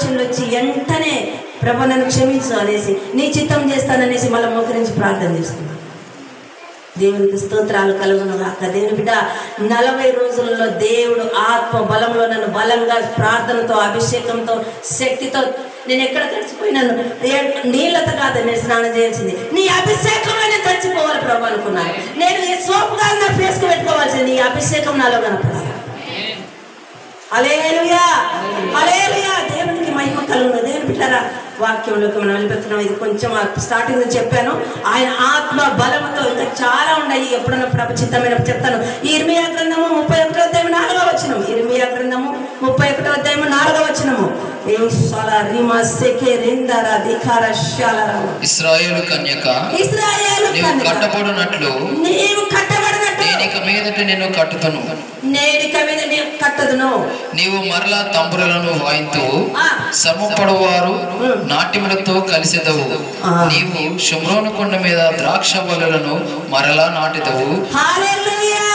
ఆలోచనలు వచ్చి వెంటనే ప్రభు నన్ను క్షమించు అనేసి నీ చిత్తం చేస్తాననేసి మళ్ళీ మోకరించి ప్రార్థన చేసుకున్నాను. దేవునికి స్తోత్రాలు కలుగును గాక. దేవుని బిడ్డ 40 రోజులలో దేవుడు ఆత్మ బలంలో నన్ను బలంగా ప్రార్థనతో అభిషేకంతో శక్తితో నేను ఎక్కడ తడిచిపోయినాను. నీళ్ళతో కాదు నేను స్నానం చేయాల్సింది, నీ అభిషేకంలో నేను తడిచిపోవాలి ప్రభు అనుకున్నాను. నేను ఈ సోపు కాదు నా ఫేస్కి పెట్టుకోవాల్సింది, నీ అభిషేకం నాలో కనపడాలి. హల్లెలూయా హల్లెలూయా. దేవునికి మహిమ కలుగును. దేవుని బిడ్డలారా వాక్యంలోకి మనం వెళ్ళిపోతున్నాం. ఇది కొంచెం స్టార్టింగ్ నుంచి చెప్పాను. ఆయన ఆత్మ బలముతో ఇంకా చాలా ఉన్నాయి. ఎప్పుడన్నా ప్రభు చిత్తమైనప్పుడు చెప్తాను. ఇర్మియా గ్రంథము 31వ అధ్యాయం 4వ వచనం. ఇర్మియా గ్రంథము 31వ అధ్యాయం 4వ వచనము. ఇశ్రాయేలు కన్యక, నీవు కట్టబడినట్లు నేనిక మీదట నేను కట్టుతును, నీవు మరలా తంబురలను వాయింతు, శ్రమపడువారు నాట్యములతో కలిసెదవు. నీవు షోమ్రోను కొండ మీద ద్రాక్ష వలలను మరలా నాటెదవు. హల్లెలూయా